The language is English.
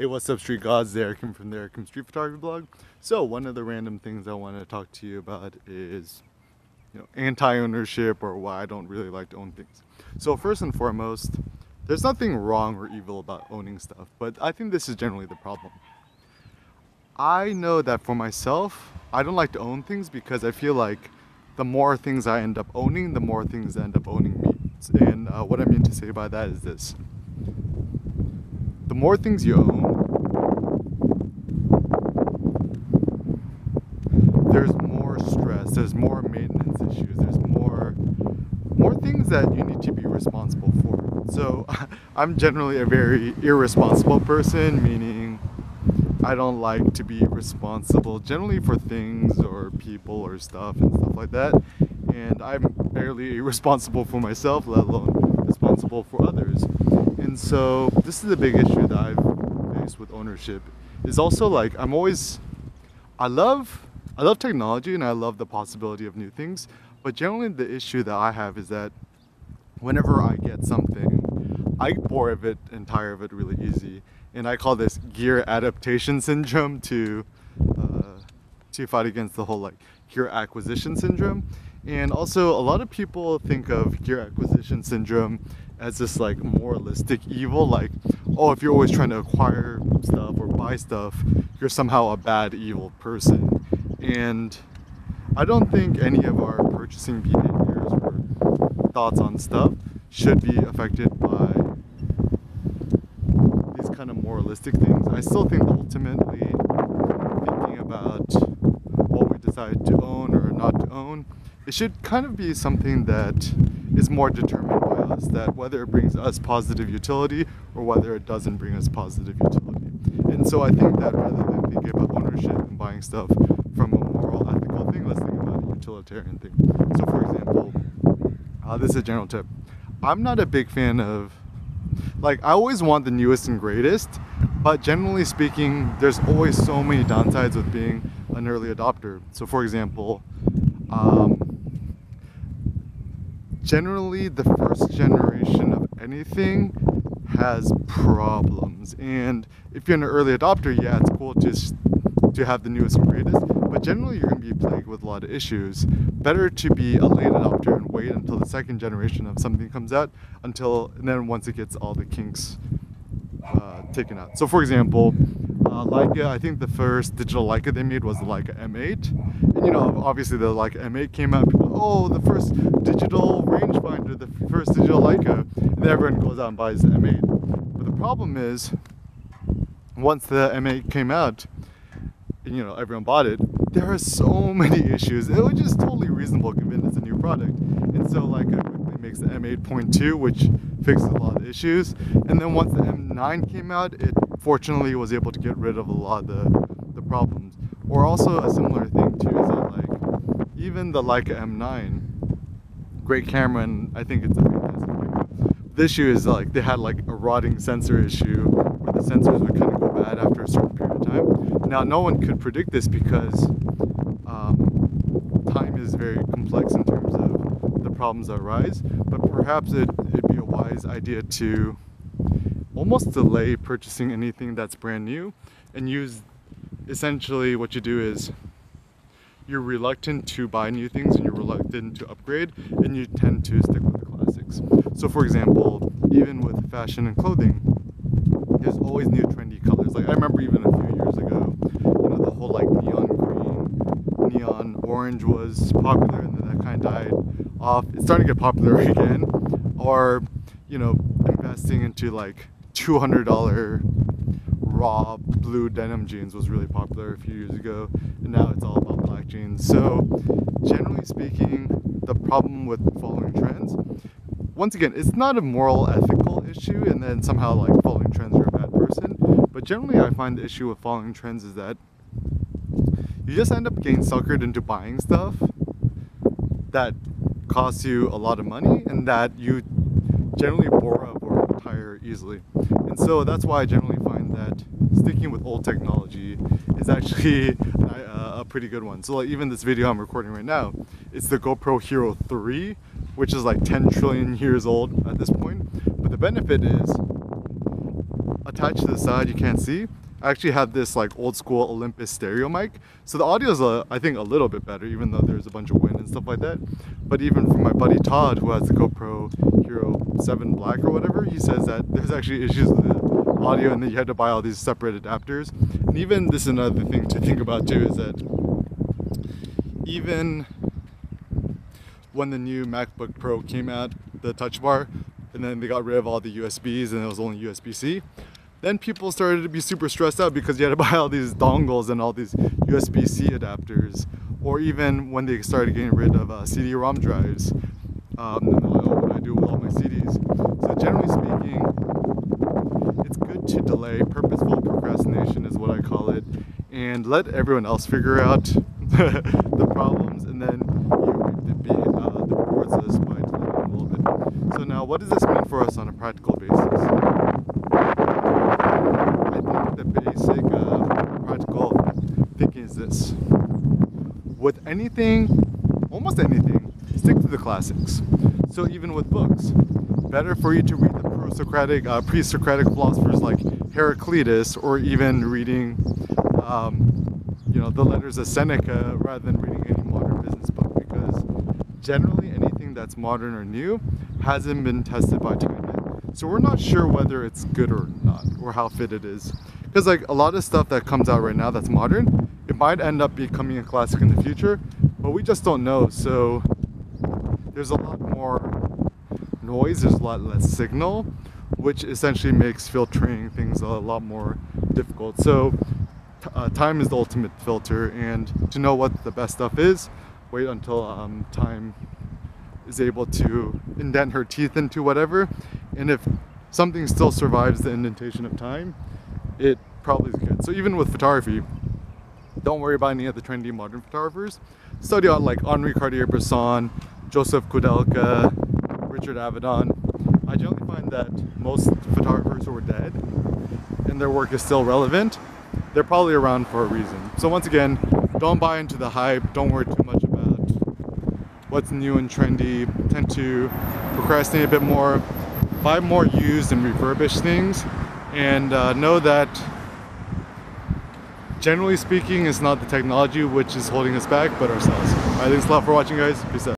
Hey, what's up, Street Gods? Eric from the Eric Street Photography blog. So, one of the random things I want to talk to you about is, anti-ownership, or why I don't really like to own things. So, first and foremost, there's nothing wrong or evil about owning stuff, but I think this is generally the problem. I know that for myself, I don't like to own things because I feel like the more things I end up owning, the more things end up owning me. And what I mean to say by that is this: the more things you own, there's more stress, there's more maintenance issues, there's more things that you need to be responsible for. So I'm generally a very irresponsible person, meaning I don't like to be responsible generally for things or people or stuff and stuff like that. And I'm barely responsible for myself, let alone responsible for others. And so this is a big issue that I've faced with ownership. Is also like I love technology and I love the possibility of new things, but generally the issue that I have is that whenever I get something, I get bored of it and tire of it really easy. And I call this gear adaptation syndrome to fight against the whole like gear acquisition syndrome. And also a lot of people think of gear acquisition syndrome as this like moralistic evil, like, oh, if you're always trying to acquire stuff or buy stuff, you're somehow a bad, evil person. And I don't think any of our purchasing behaviors or thoughts on stuff should be affected by these kind of moralistic things. I still think ultimately thinking about what we decide to own or not to own, it should kind of be something that is more determined by us, that whether it brings us positive utility or whether it doesn't bring us positive utility. And so I think that rather than thinking about ownership and buying stuff from a moral, ethical thing, let's think about a utilitarian thing. So for example, this is a general tip. I'm not a big fan of, like, I always want the newest and greatest, but generally speaking, there's always so many downsides with being an early adopter. So for example, generally the first generation of anything has problems, and if you're an early adopter, yeah, it's cool to have the newest and greatest, but generally you're going to be plagued with a lot of issues. Better to be a late adopter and wait until the second generation of something comes out, and then once it gets all the kinks taken out. So for example, Leica, I think the first digital Leica they made was the Leica M8, and obviously the Leica M8 came out, people, oh, the first digital rangefinder, the first digital Leica, and then everyone goes out and buys the M8. But the problem is, once the M8 came out, and everyone bought it, there are so many issues. It was just totally reasonable given it's a new product. And so Leica quickly makes the M8.2, which fixes a lot of issues. And then once the M9 came out, it fortunately was able to get rid of a lot of the problems. Or also a similar thing too is that like even the Leica M9, great camera, and I think it's a fantastic camera. The issue is like they had like a rotting sensor issue where the sensors would kind of go bad after a certain period of time. Now no one could predict this because time is very complex in terms of the problems that arise, but perhaps it'd be a wise idea to almost delay purchasing anything that's brand new and use, essentially what you do is you're reluctant to buy new things and you're reluctant to upgrade, and you tend to stick with the classics. So for example, even with fashion and clothing, there's always new trendy colors. Like I remember even a few years ago, the whole like neon green, neon orange was popular, and then that kind of died off. It's starting to get popular again. Or investing into like $200 raw blue denim jeans was really popular a few years ago, and now it's all about black jeans. So generally speaking, the problem with following trends, once again, it's not a moral, ethical issue, and then somehow like following trends you're a bad person, but generally I find the issue with following trends is that you just end up getting suckered into buying stuff that costs you a lot of money and that you generally bore up or tire easily. And so that's why I generally find that sticking with old technology is actually a pretty good one. So like even this video I'm recording right now, it's the GoPro Hero 3, which is like 10 trillion years old at this point. But the benefit is attached to the side, you can't see, I actually have this like old school Olympus stereo mic. So the audio is, I think, a little bit better, even though there's a bunch of wind and stuff like that. But even from my buddy Todd, who has the GoPro Hero 7 Black or whatever, he says that there's actually issues with the audio and that you had to buy all these separate adapters. And even, this is another thing to think about too, is that even when the new MacBook Pro came out, the Touch Bar, and then they got rid of all the USBs and it was only USB-C, then people started to be super stressed out because you had to buy all these dongles and all these USB-C adapters. Or even when they started getting rid of CD-ROM drives, and they're like, oh, what do I do with all my CDs? So generally speaking, it's good to delay. Purposeful procrastination is what I call it, and let everyone else figure out the problems, and then you reap the rewards of this by delaying a little bit. So now, what does this mean for us on a practical basis? I think the basic practical thinking is this. With anything, almost anything, stick to the classics. So even with books, better for you to read the pre-Socratic philosophers like Heraclitus, or even reading, the letters of Seneca, rather than reading any modern business book, because generally anything that's modern or new hasn't been tested by time yet. So we're not sure whether it's good or not, or how fit it is. Because like a lot of stuff that comes out right now that's modern, it might end up becoming a classic in the future, but we just don't know. So there's a lot more noise, there's a lot less signal, which essentially makes filtering things a lot more difficult. So time is the ultimate filter, and to know what the best stuff is, wait until time is able to indent her teeth into whatever, and if something still survives the indentation of time, it probably is good. So even with photography, don't worry about any of the trendy modern photographers. Study out like Henri Cartier-Bresson, Joseph Koudelka, Richard Avedon. I generally find that most photographers who are dead and their work is still relevant, they're probably around for a reason. So once again, don't buy into the hype, don't worry too much about what's new and trendy, tend to procrastinate a bit more, buy more used and refurbished things, and know that generally speaking, it's not the technology which is holding us back, but ourselves. Alright, thanks a lot for watching, guys. Peace out.